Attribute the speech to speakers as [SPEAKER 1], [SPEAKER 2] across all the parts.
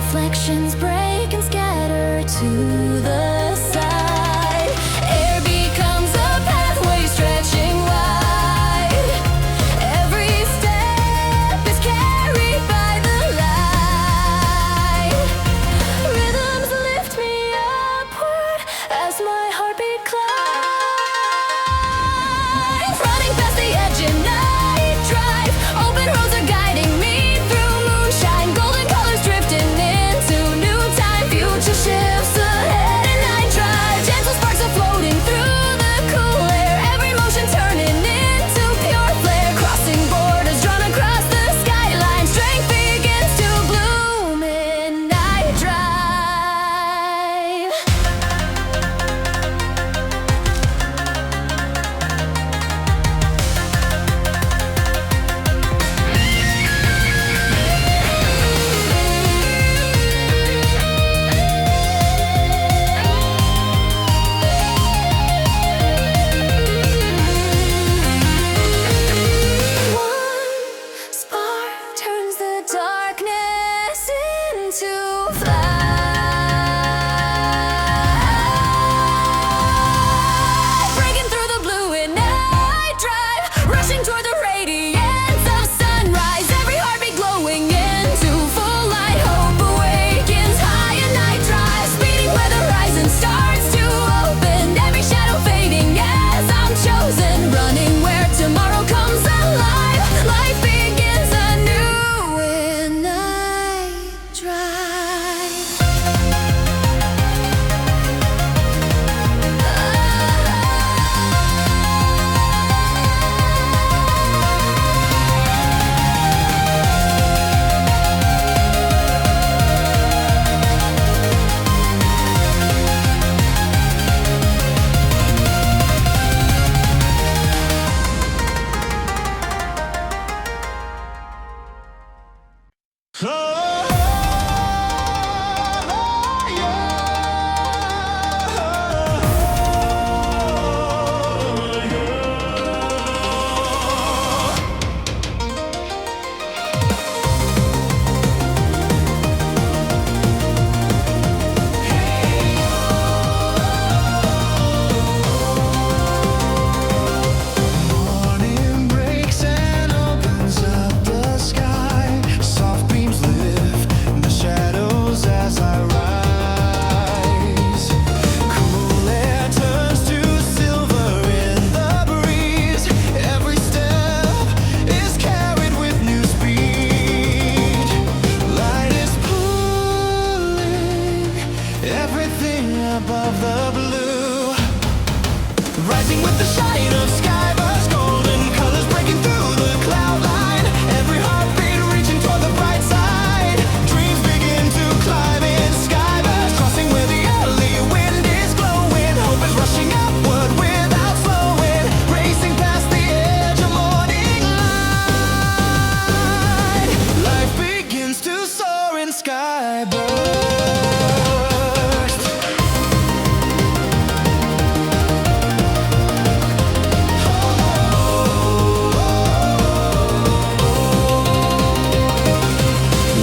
[SPEAKER 1] reflections break and scatter to the side. Air becomes a pathway stretching wide. Every step is carried by the light. Rhythms lift me upward as my heartbeat climbs. Running past the edge in Nightdrive, open roads are guiding me through moonshine, golden colors drifting into new time. Future shifts ahead in Nightdrive, gentle sparks are floating through the cool air. Every motion turning into pure flare, crossing borders drawn across the skyline. Strength begins to bloom in Nightdrive. One spark turns the darkness into flight. Breaking through the blue in Nightdrive, rushing toward the radiance of sunrise. Every heartbeat glowing into full light. Hope awakens high in Nightdrive, speeding where the horizon starts to open. Every shadow fading as I'm chosen, running where tomorrow comes alive. Life begins anew in Nightdrive.
[SPEAKER 2] Morning breaks and opens up the sky. Soft beams lift the shadows as I rise. Cool air turns to silver in the breeze. Every step is carried with new speed. Light is pulling everything above the blue. Rising with the shine of Skyburst, golden colors breaking through the cloud line. Every heartbeat reaching toward the bright side. Dreams begin to climb in Skyburst, crossing where the early wind is glowing. Hope is rushing upward without slowing, racing past the edge of morning light. Life begins to soar in Skyburst.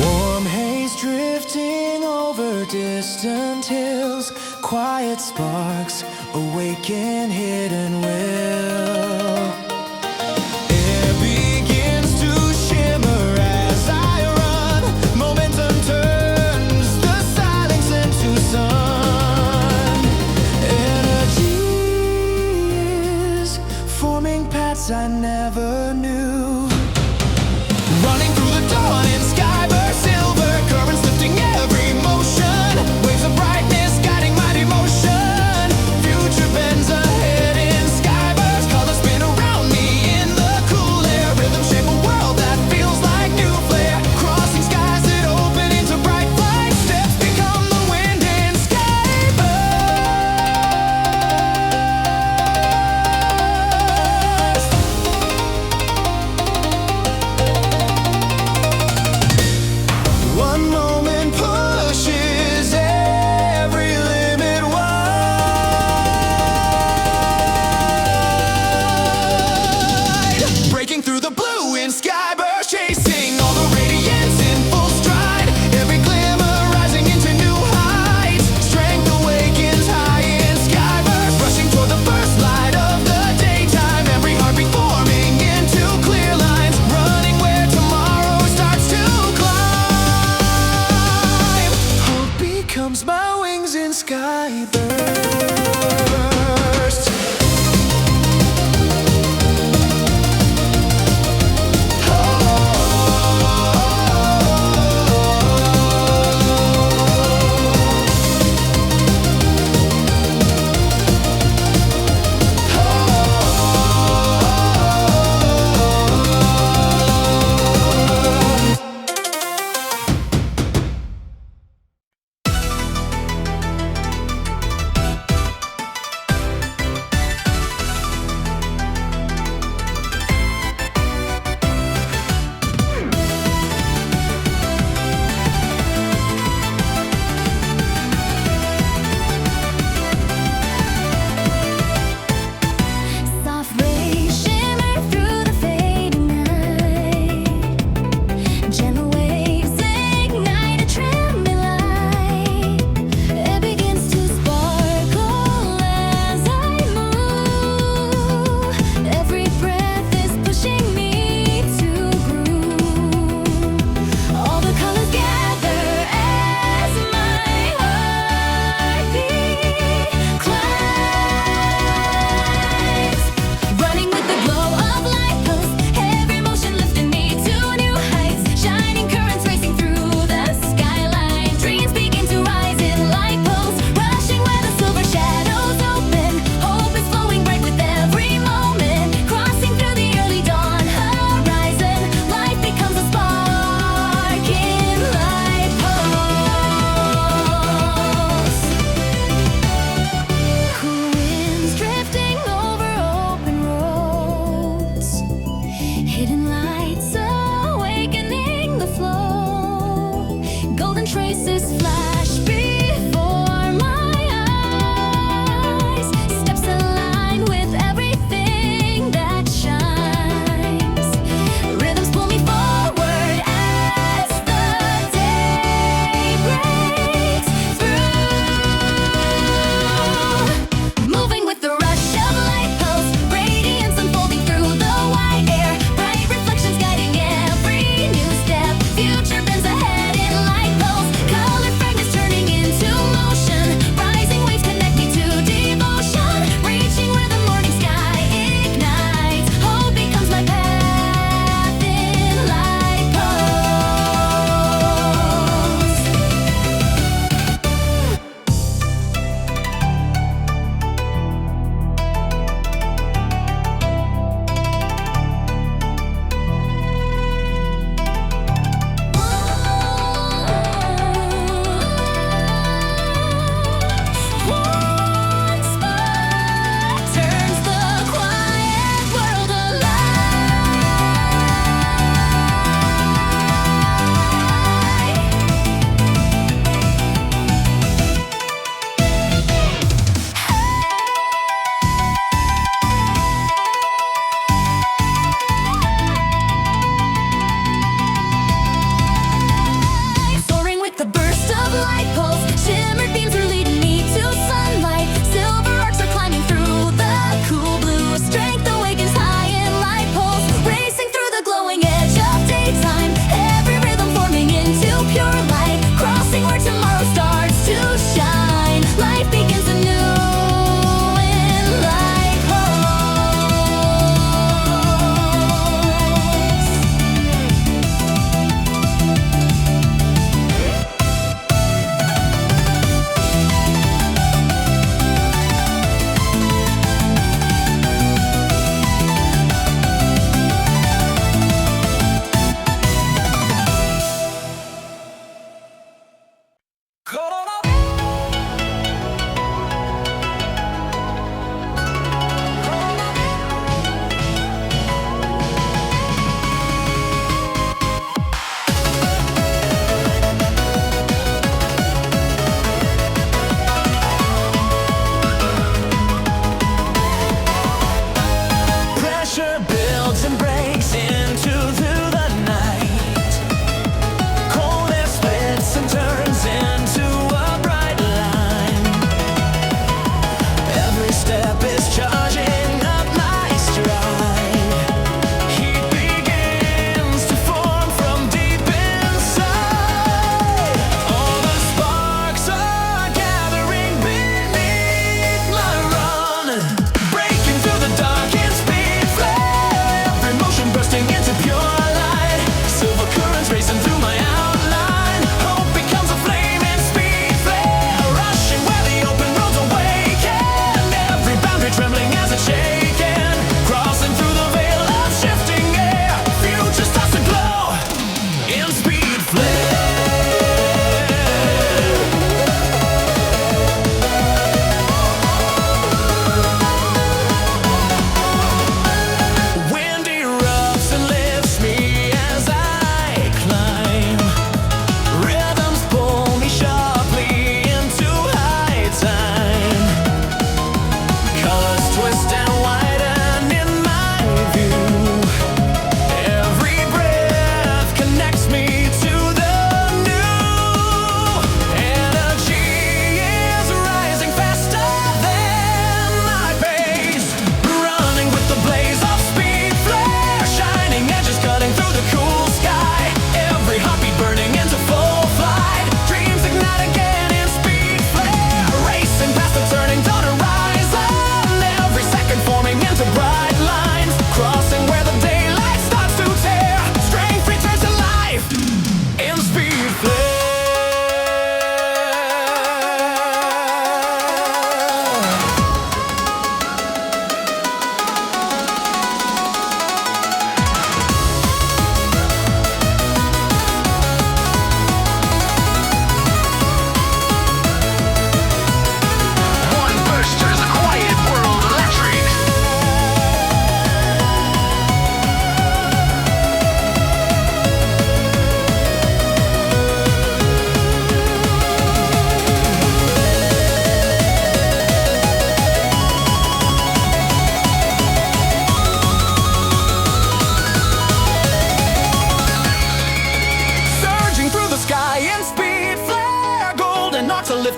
[SPEAKER 2] Warm haze drifting over distant hills. Quiet sparks awaken hidden will. Air begins to shimmer as I run. Momentum turns the silence into sun. Energy is forming paths I never knew. Running through the dawn in Skyburst, silver currents lifting every motion. Waves of brightness guiding mighty motion. Future bends ahead in Skyburst.
[SPEAKER 1] traces flash before my eyes. Steps align with everything that shines. Rhythms pull me forward as the day breaks through. Moving with the rush of Lightpulse, radiance unfolding through the white air. Bright reflections guiding every new step. Future bends ahead in Lightpulse. Color fragments turn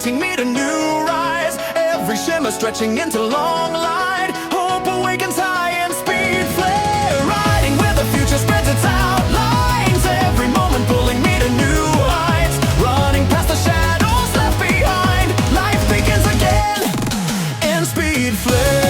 [SPEAKER 2] lifting me to new rise. Every shimmer stretching into long light. Hope awakens high in speed flare. Riding where the future spreads its outlines. Every moment pulling me to new heights. Running past the shadows left behind. Life begins again in speed flare.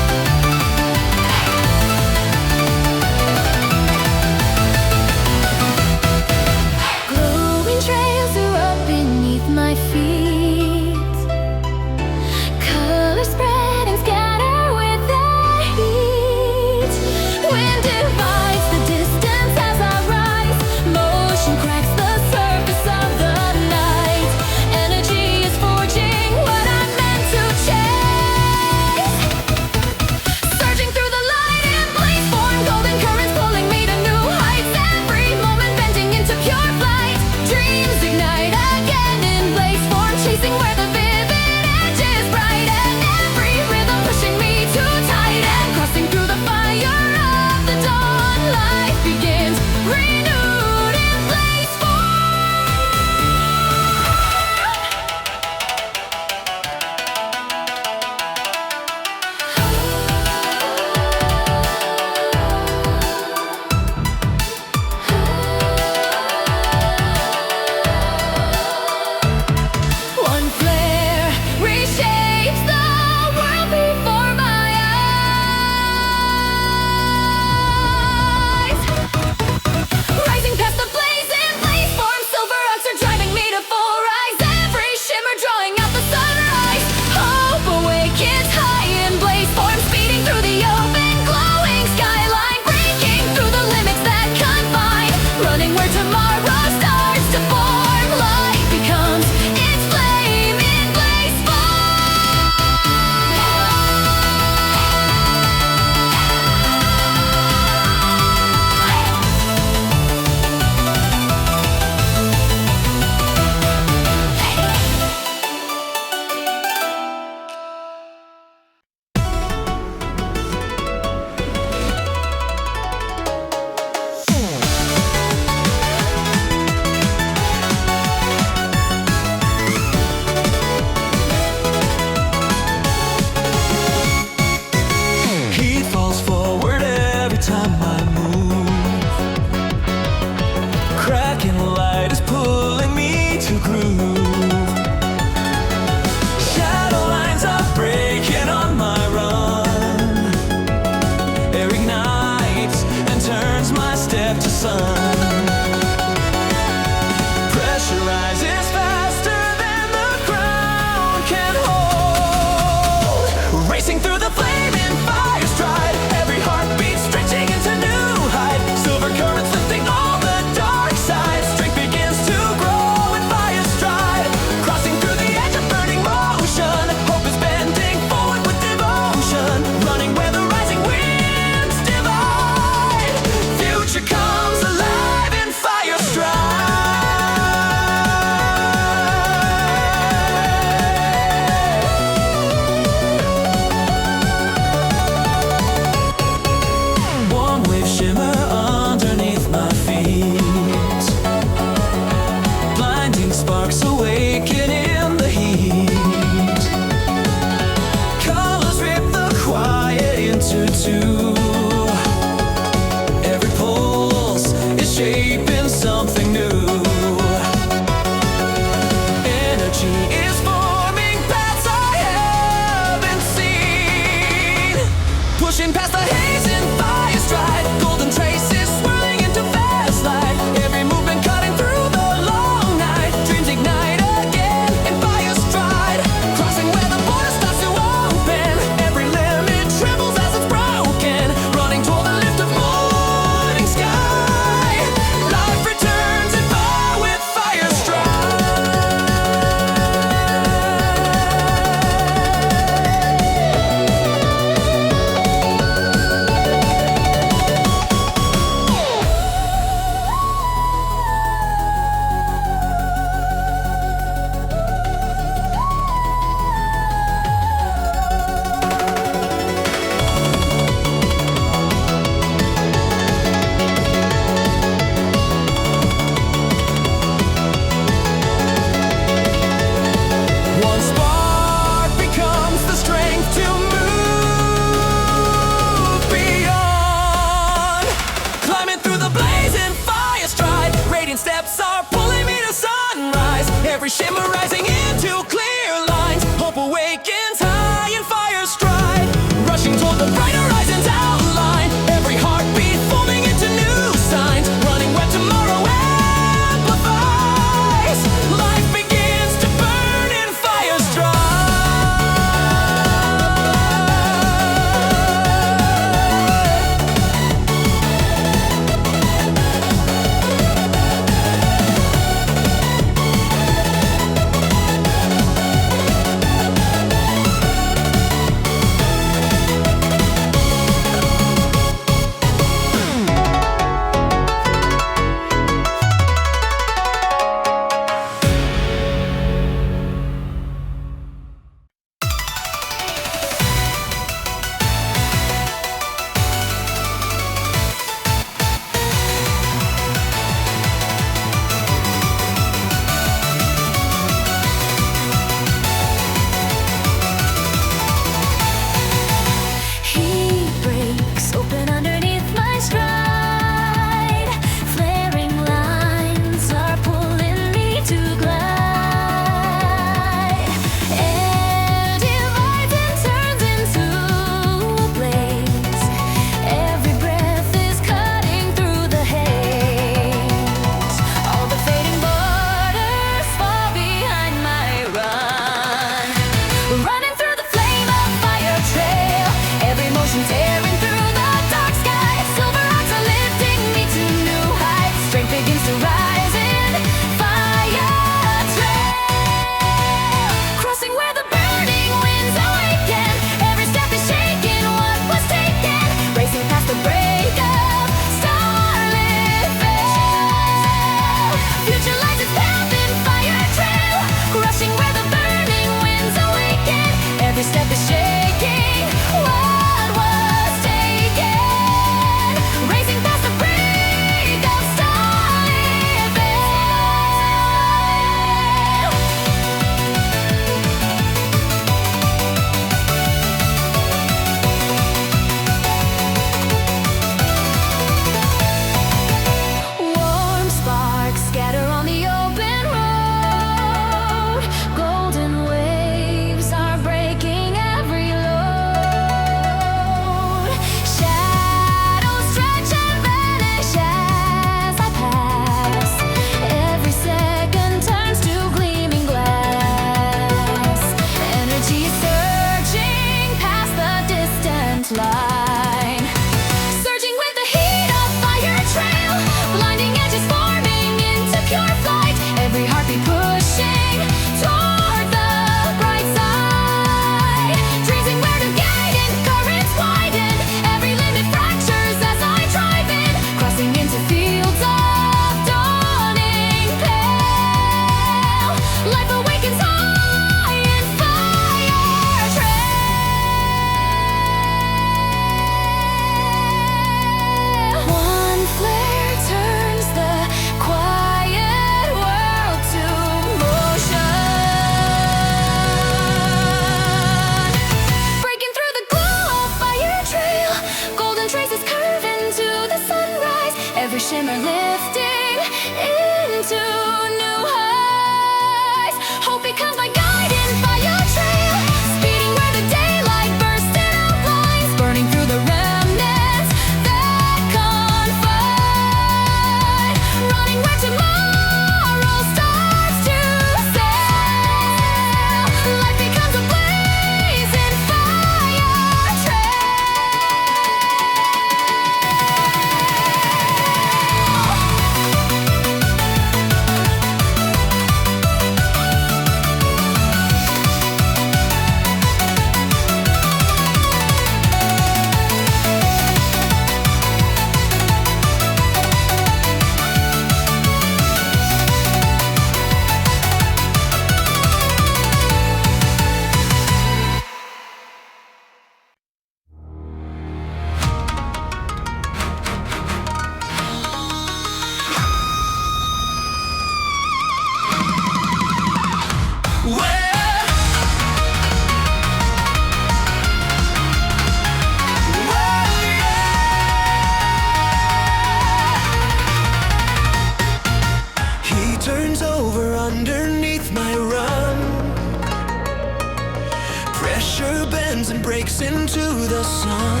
[SPEAKER 2] bends and breaks into the sun.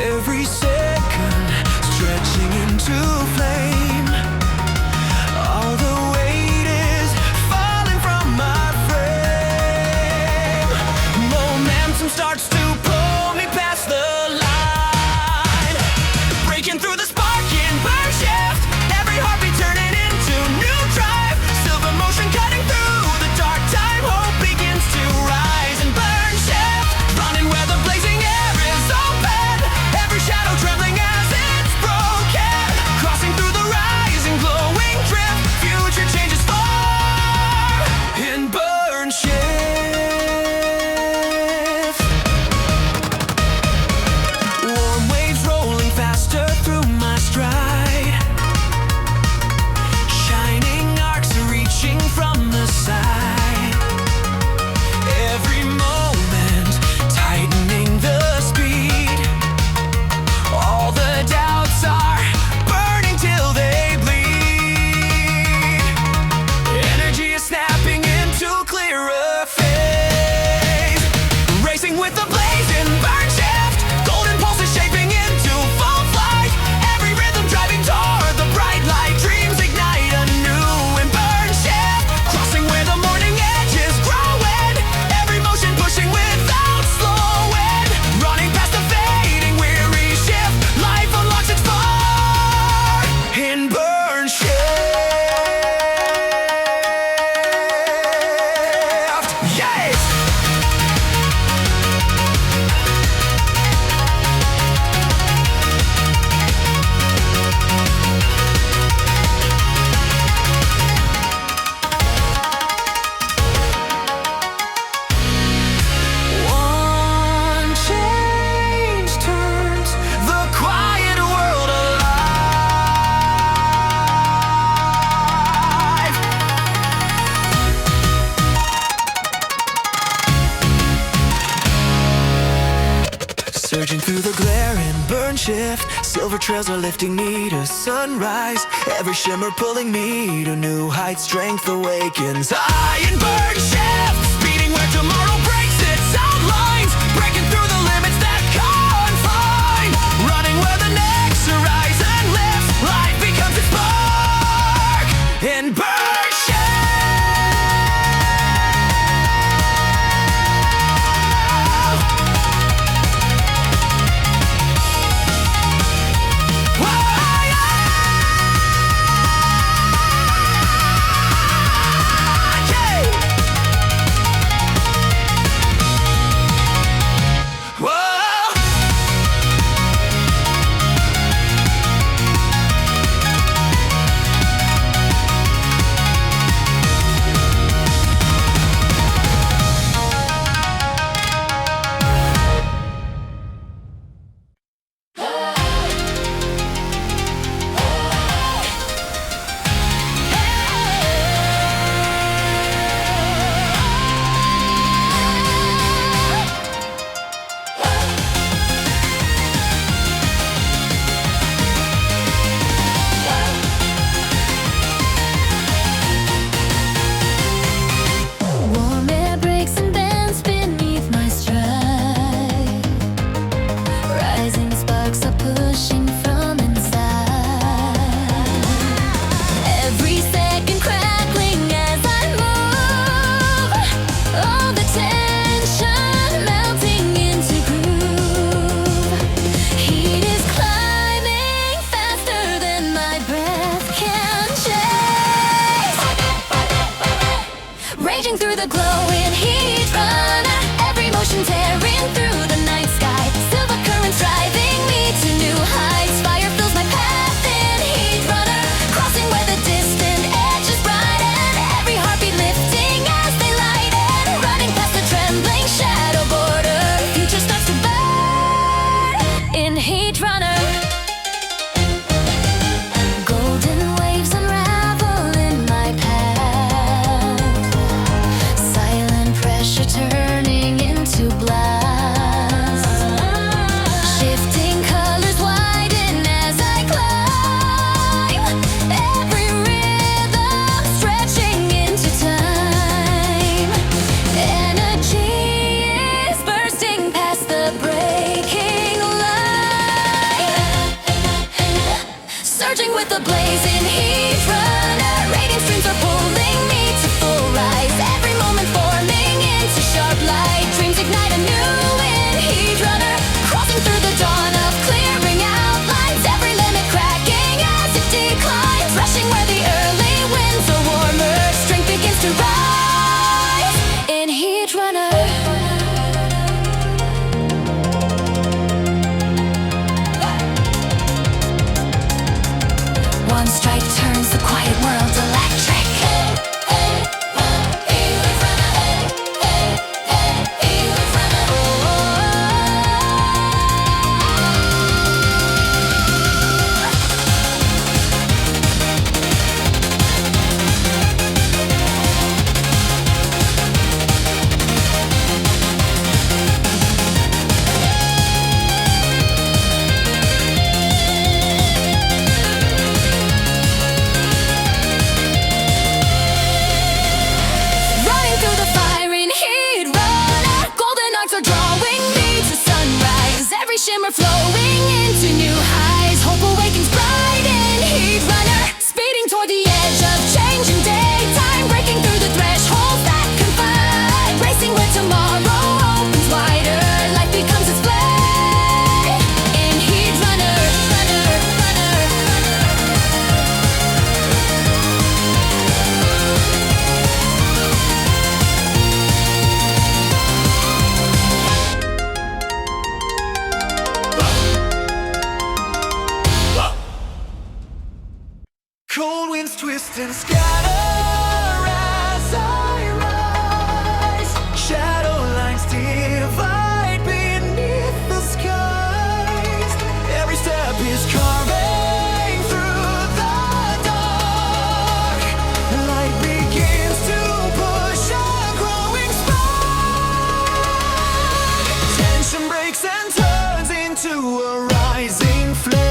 [SPEAKER 2] Every second stretching into flame. All the weight is falling from my frame. Momentum starts to pull me past the line. Breaking through the spark in Burnshift. Every heartbeat turning into new drive. Silver motion cutting through the dark time. Hope begins to rise and Burnshift. Running where the blazing air is open. Every shadow trembling as it's broken. Crossing through the rising glowing drift. Future changes form in Burnshift. Warm waves rolling faster through my stride. Shining arcs reaching from the side. Every moment tightening the speed. All the doubts are burning till they bleed. Energy is snapping into clearer phase. Racing with the blaze in Burnshift. Golden pulses shaping into full flight. Every rhythm driving toward the bright light. Dreams ignite anew in Burnshift. Crossing where the morning edge is growing. Every motion pushing without slowing. Running past the fading weary shift. Life unlocks its far in Burnshift. Yes! One change turns the quiet world alive. Surging through the glare in Burnshift. Silver trails are lifting me to sunrise. Every shimmer pulling me to new heights. Strength awakens. I in Burnshift. Speeding where tomorrow breaks its outlines. Breaking through the limits that confine. Running where the next horizon lifts. Life becomes its spark in Burnshift.
[SPEAKER 1] Warm air breaks and bends beneath my stride. Rising sparks are pushing from inside. Every second crackling as I move. All the tension melting into groove. Heat is climbing faster than my breath can chase. Raging through the glowing Heatrunner. Every motion tearing through the night sky. Silver currents driving me to new heights. Fire fills my path in Heatrunner. Crossing where the distant edges brighten. Every heartbeat lifting as they lighten. Running past the trembling shadow border. Future starts to burn in Heatrunner. Golden waves unravel in my path. Silent pressure turning into black.
[SPEAKER 2] and scatter as I rise. Shadow lines divide beneath the skies. Every step is carving through the dark. Light begins to push a growing spark. Tension breaks and turns into a rising flame.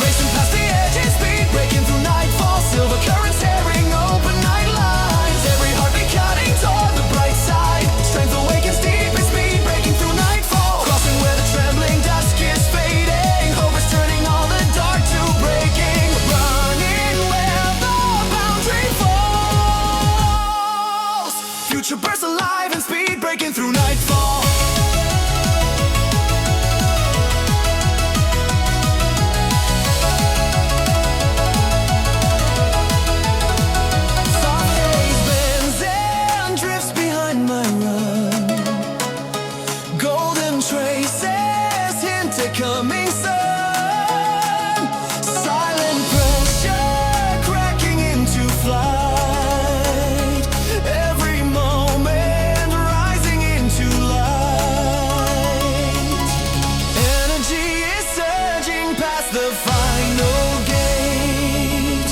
[SPEAKER 2] Racing past the edges, speed breaking through nightfall. Silver currents tearing open night lines. Every heartbeat cutting toward the bright side. Strength awakens deep in speed breaking through nightfall. Crossing where the trembling dusk is fading. Hope is turning all the dark to breaking. Running where the boundary falls. Future bursts alive and speed breaking through nightfall. Soft haze bends and drifts behind my run. Golden traces hint at coming sun. Silent pressure cracking into flight. Every moment rising into light. Energy is surging past the final gate.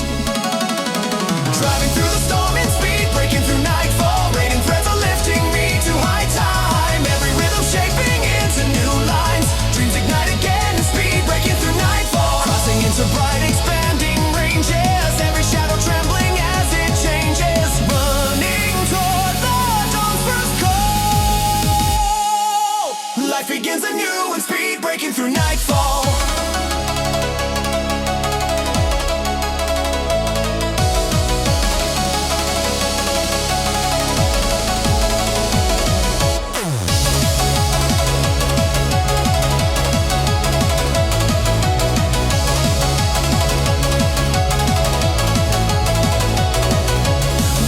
[SPEAKER 2] Driving through the storm in speed, breaking through nightfall. Raining threads are lifting me to high time. Every rhythm shaping into new lines. Dreams ignite again in speed, breaking through nightfall. Crossing into bright expanding ranges. Every shadow trembling as it changes. Running toward the dawn's first call. Life begins anew in speed, breaking through nightfall.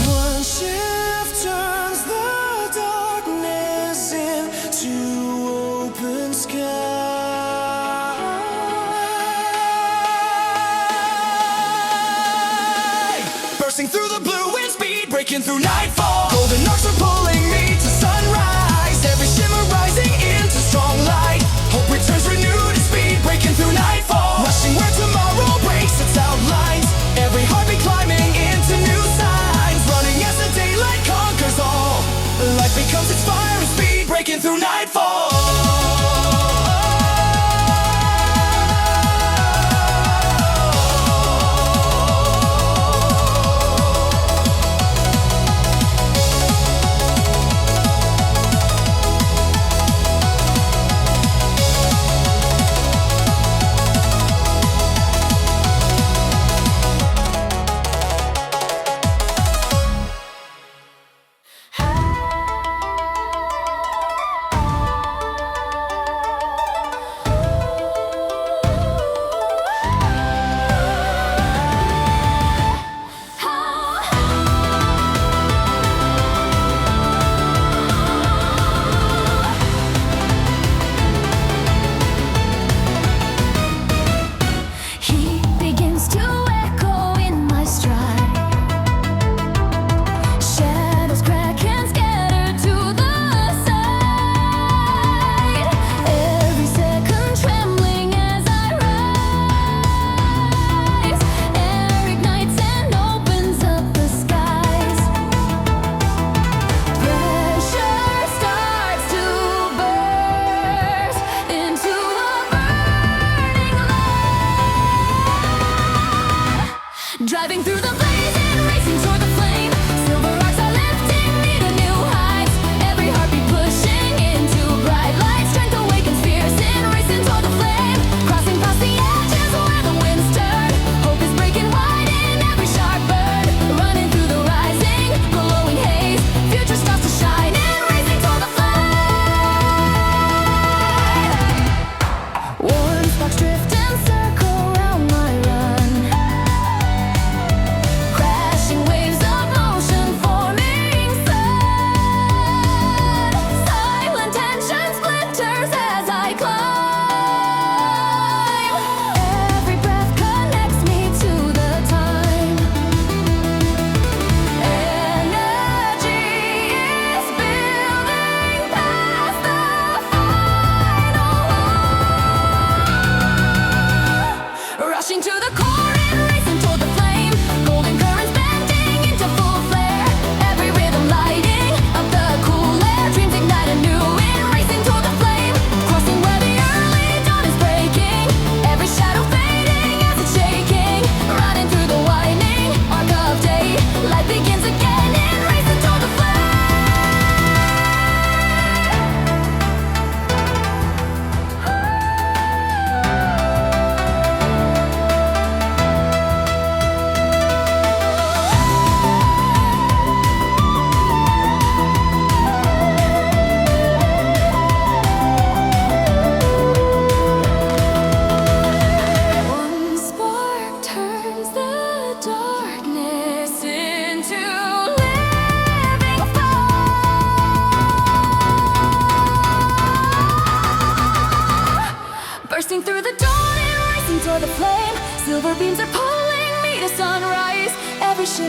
[SPEAKER 2] One shift turns the darkness into open sky. Bursting through the blue wind speed, breaking through nightfall. Golden arcs are pulling me to sunrise. Every shimmer rising into strong light. Hope returns renewed in speed, breaking through nightfall. Rushing where tomorrow breaks its outlines. Every heartbeat climbing into new signs. Running as the daylight conquers all. Life becomes its fire and speed, breaking through nightfall.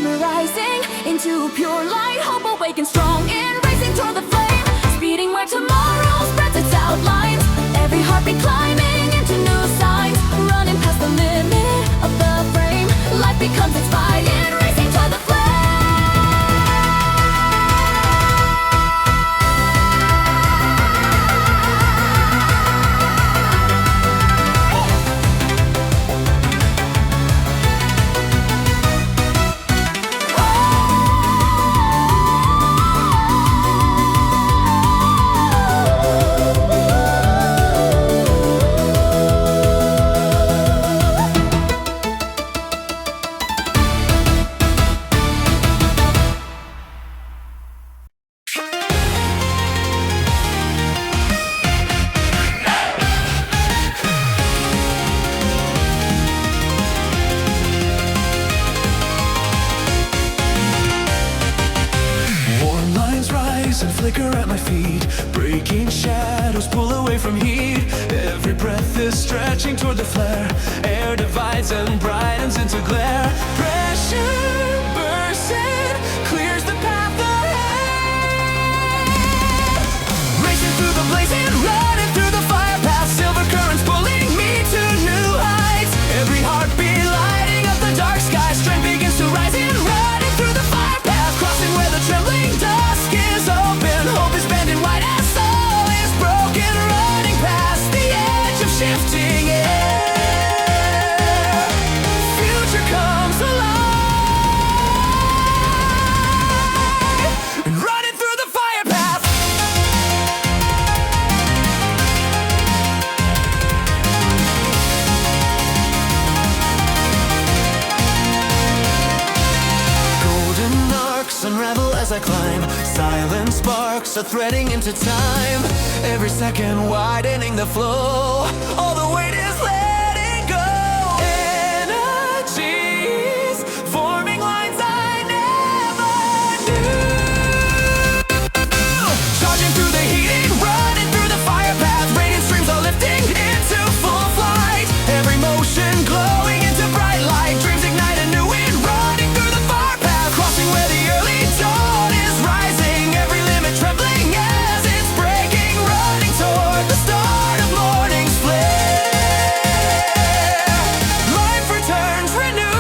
[SPEAKER 1] rising into pure light. Hope awakens strong in racing toward the flame, speeding where tomorrow spreads its outlines. Every heartbeat climbing into new signs, running past the limit of the frame. Life becomes its fight in racing toward the flame.
[SPEAKER 2] Flicker at my feet, breaking shadows pull away from heat. Every breath is stretching toward the flare. Air divides and brightens into glare. Pressure bursts in, clears the path ahead. Racing through the blazing, running through the firepath. Silver currents pulling me to new heights. Every heartbeat lighting up the dark sky. Strength begins to rise in, running through the firepath. Crossing where the trembling dusk is open. Hope is bending white as soul is broken. Running past the edge of shifting air. Future comes alive. And running through the firepath. Golden arcs unravel as I climb. Silent sparks are threading into time. Every second widening the flow. All the weight is letting go. Energies forming lines I never knew. Charging through the heat, running through the firepath. Radiant streams are lifting into full flight. Every motion glowing into bright light. Dreams ignite anew in running through the firepath. Crossing where the early dawn is rising. Every limit trembling as it's breaking. Running toward the start of morning's flare. Life returns renewed.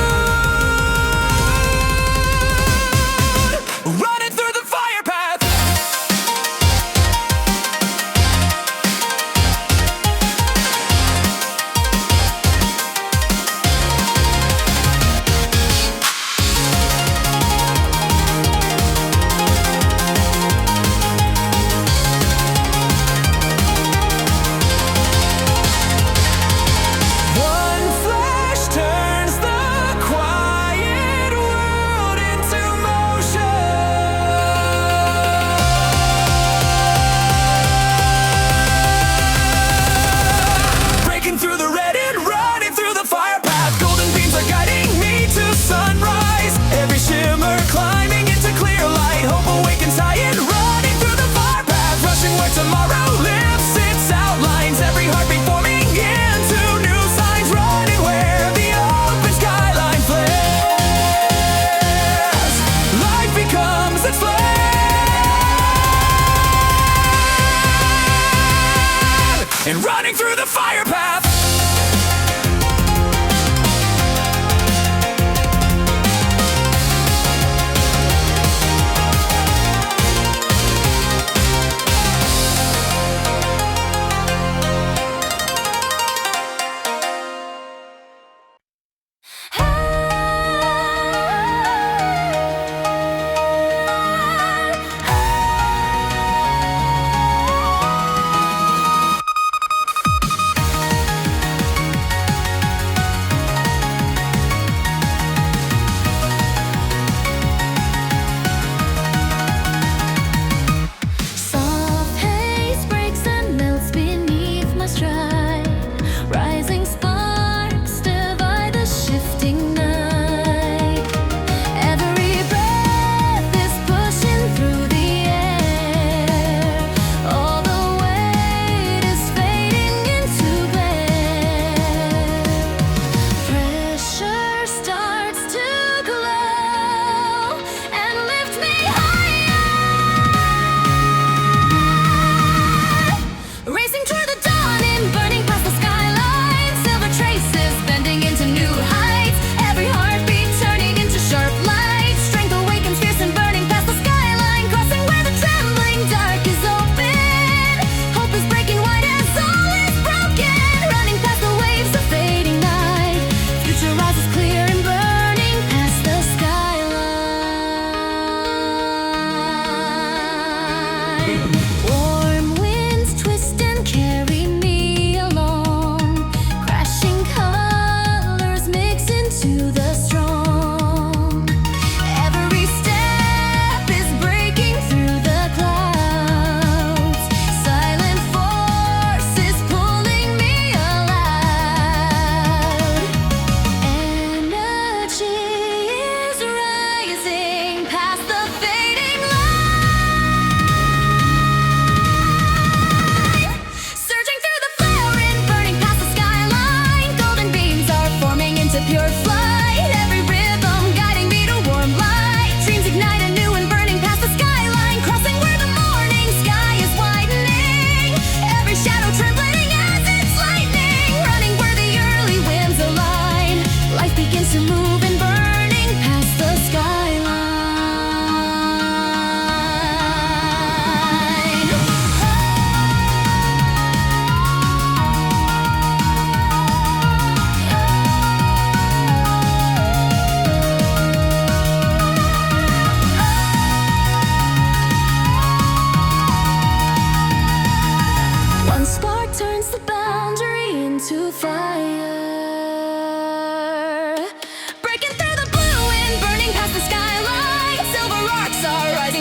[SPEAKER 2] Running through the firepath. One flash turns the quiet world into motion. Breaking through the red and running through the firepath. Golden beams are guiding me to sunrise. Every shimmer climbing into clear light. Hope awakens high and running through the firepath. Rushing where tomorrow lifts its outlines. Every heartbeat forming into new signs. Running where the open skyline flares. Life becomes its flame. And running through the firepath.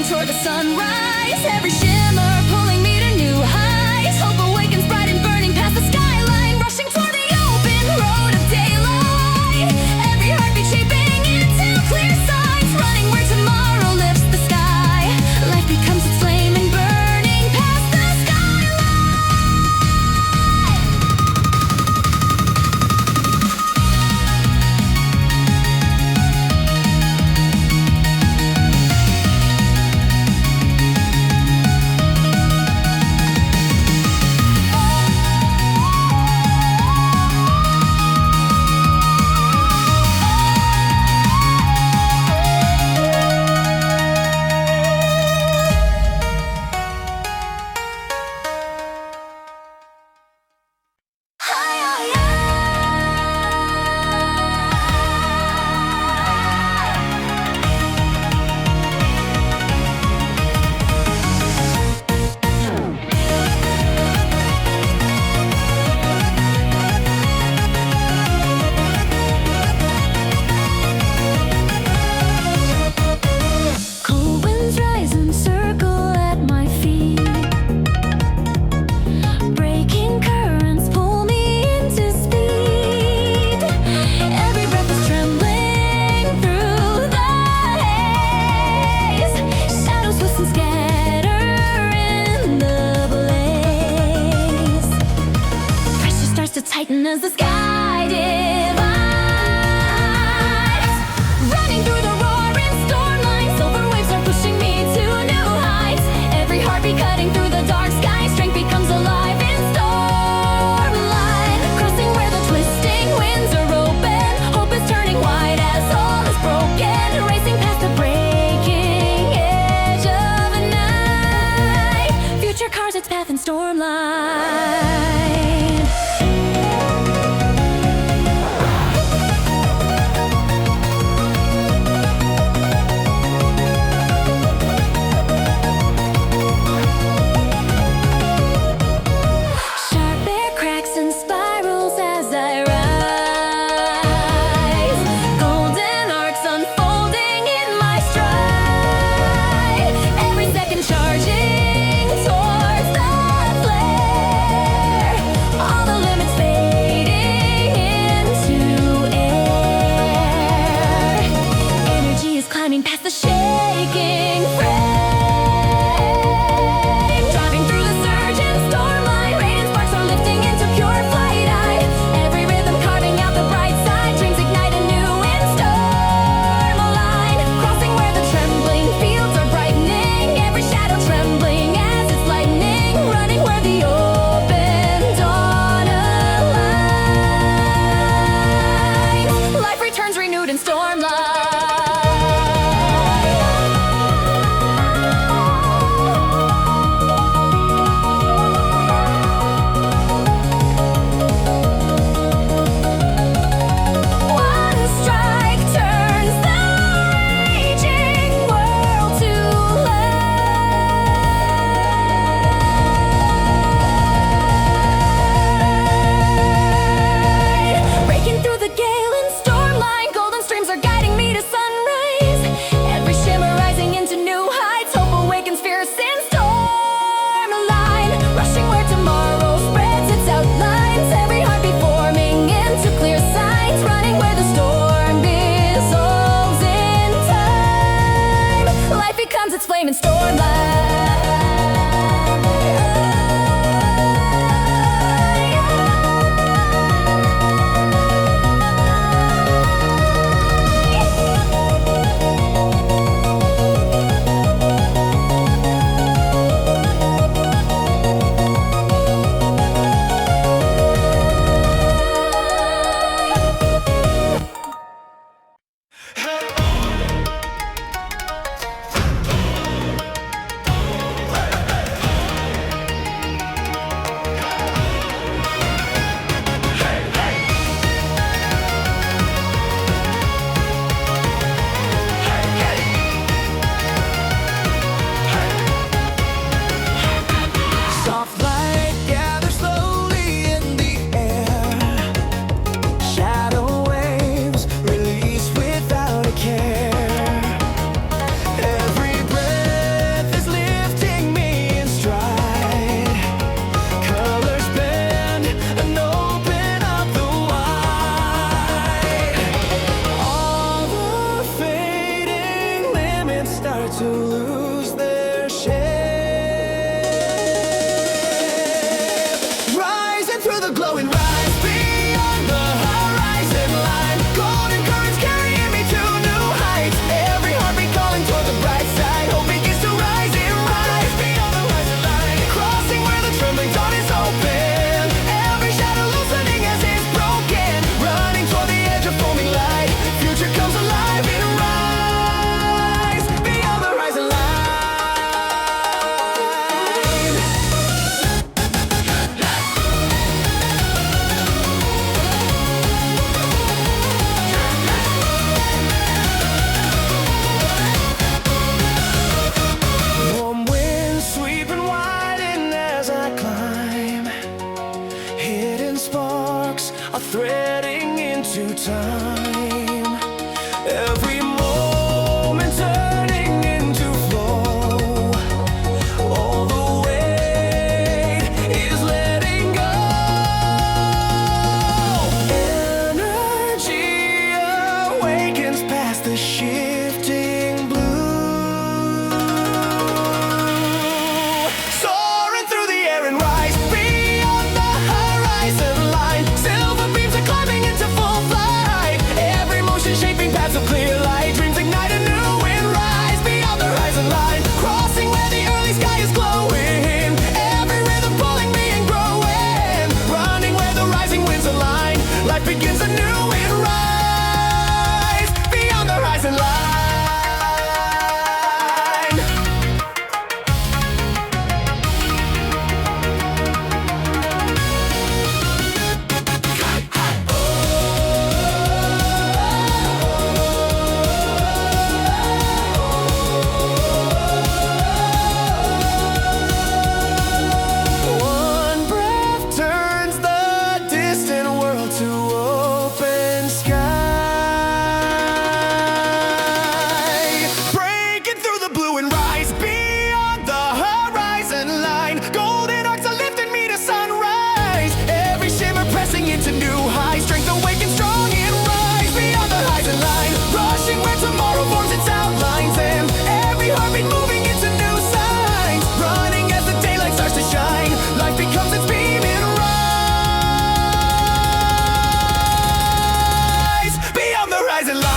[SPEAKER 1] rushing toward the sunrise. Every shimmer pulling me to new heights. Hope awakens bright and burning past the skyline. Rushing toward the open road of daylight. Every heartbeat shaping into clear signs. Running where tomorrow lifts the sky. Life becomes its flame and burning past the skyline. Cold winds rise and circle at my feet. Breaking currents pull me into speed. Every breath is trembling through the haze. Shadows twist and scatter in the blaze. Pressure starts to tighten as the sky divides. Running through the roaring stormline, silver waves are pushing me to new heights. Every heartbeat cutting through the dark sky, strength becomes alive in Stormline. Crossing where the twisting winds are open, hope is turning white as all is broken. Racing past the breaking edge of a night. Future carves its path in Stormline. Sharp air cracks and spirals as I rise. Golden arcs unfolding in my stride. Every second charging towards the flare. All the limits fading into air. Energy is climbing past the shaking frame. Driving through the surge and stormline, radiant sparks are lifting into pure flight. Every rhythm carving out the bright side, dreams ignite anew in Stormline. Crossing where the trembling fields are brightening, every shadow trembling as it's lightning. Running where the open dawn aligns. Life returns renewed in Stormline. What a strike turns the raging world to light. Breaking through the gale and stormline, golden streams are guiding me to sunrise. Every shimmer rising into new heights, hope awakens fierce in Stormline. Rushing where tomorrow spreads its outlines, every heartbeat forming into clear signs. Running where the storm dissolves in time. Life becomes its flame in Stormline.
[SPEAKER 2] start to lose their shape. Rising through the glowing rise beyond the horizon line. Golden currents carrying me to new heights. Every heartbeat calling toward the bright side. Hope begins to rise and rise beyond the horizon line. Crossing where the trembling dawn is open. Every shadow loosening as it's broken. Running toward the edge of foaming light. Future comes alive and rise beyond the horizon line. Warm winds sweeping wide and as I climb, hidden sparks are threading into time. Every moment turning into flow. All the weight is letting go. Energy awakens past the shifting blue. Soaring through the air and rise beyond the horizon line. Silver beams are climbing into full flight. Every motion shaping paths of clear light. Dreams ignite anew and rise beyond the horizon line. Crossing where the early sky is glowing. Every rhythm pulling me and growing. Running where the rising winds align. Life begins anew and rise beyond the horizon line. One breath turns the distant world to open sky. Breaking through the blue and rise beyond the horizon line. Golden arcs are lifting me to sunrise. Every shimmer pressing into new highs. Strength awakens strong and rise beyond the horizon line. Rushing where tomorrow forms its outlines. And every heartbeat moving into new signs. Running as the daylight starts to shine. Life becomes its beam and rise beyond the horizon line.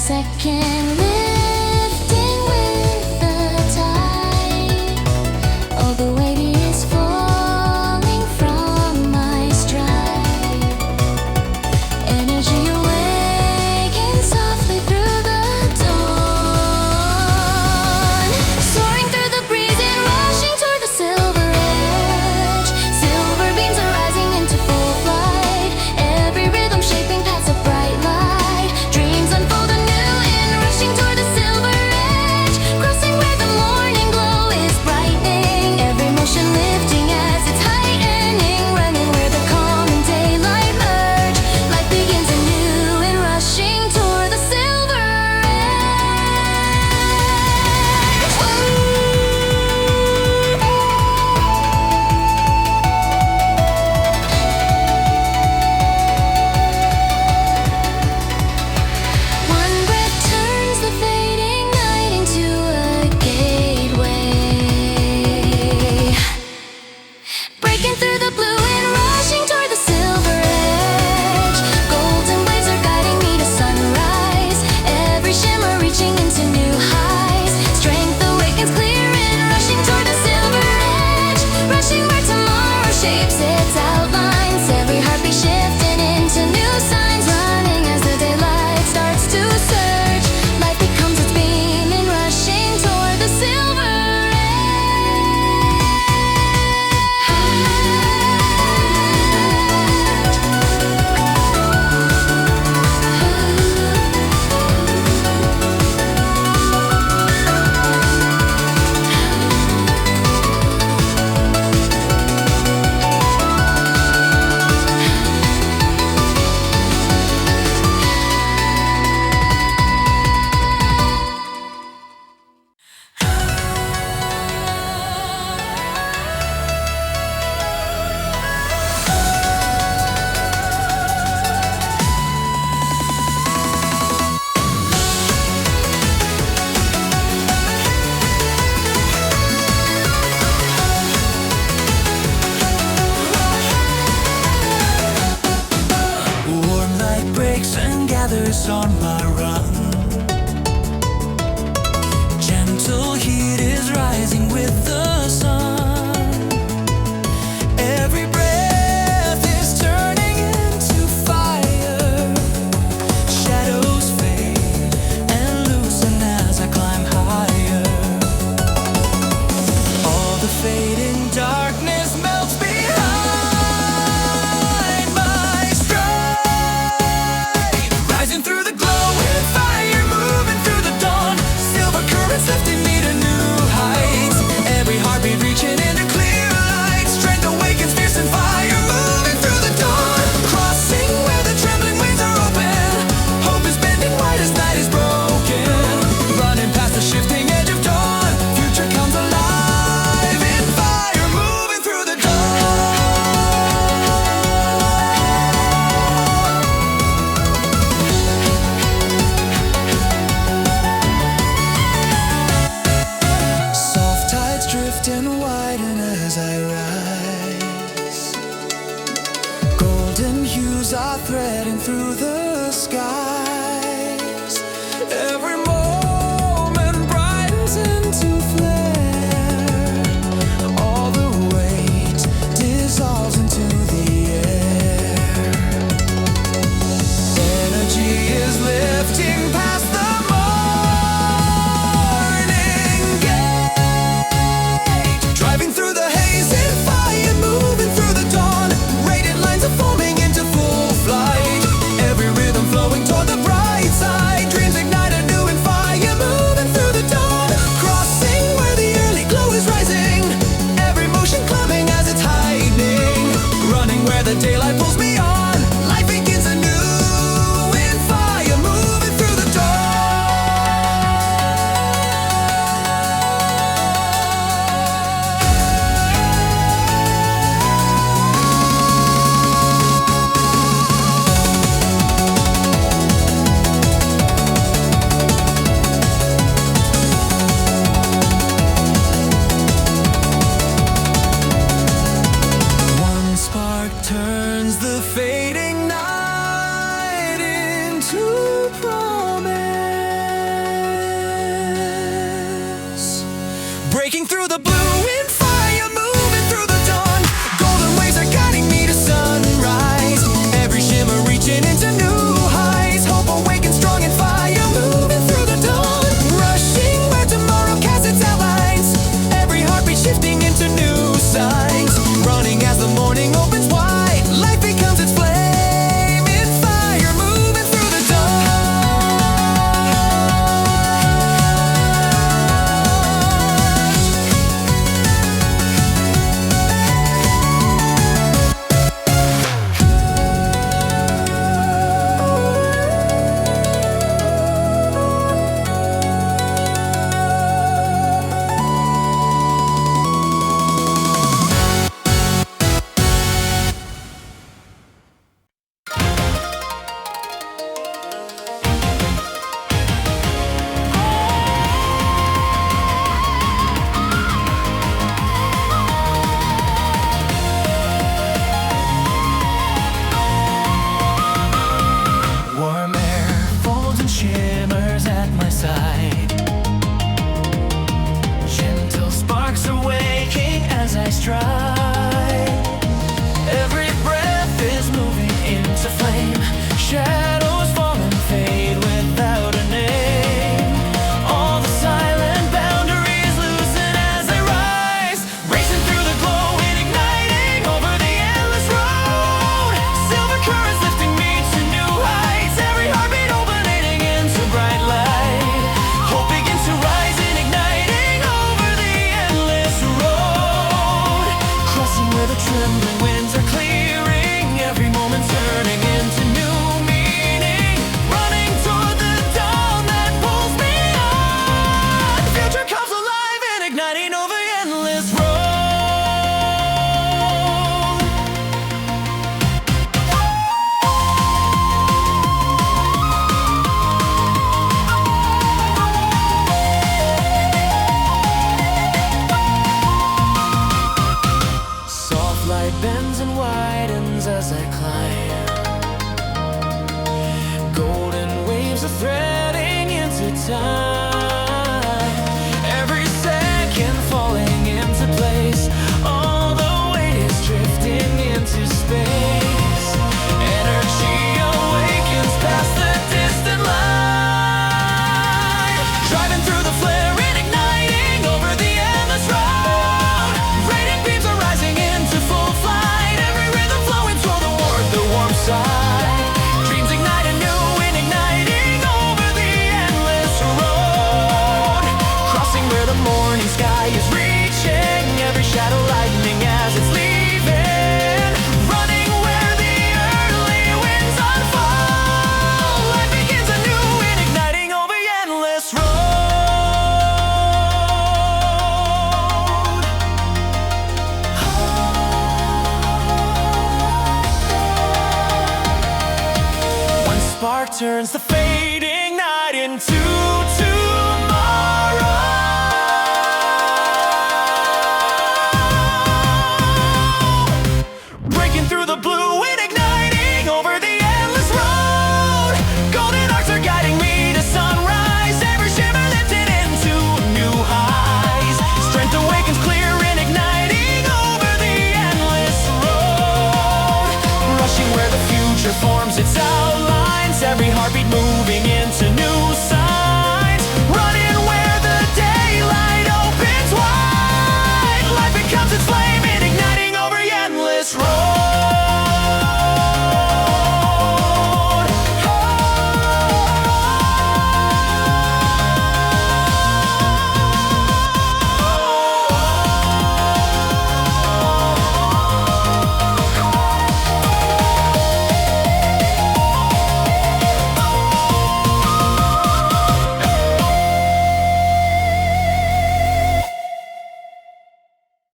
[SPEAKER 1] second, lifting with the tide. All the weight is falling from my stride. Energy awakens softly through the dawn. Soaring through the breeze and rushing toward the silver edge. Silver beams are rising into full flight. Every rhythm shaping paths of bright light. Dreams unfold anew and rushing toward the
[SPEAKER 2] sky is reaching, every shadow lightning as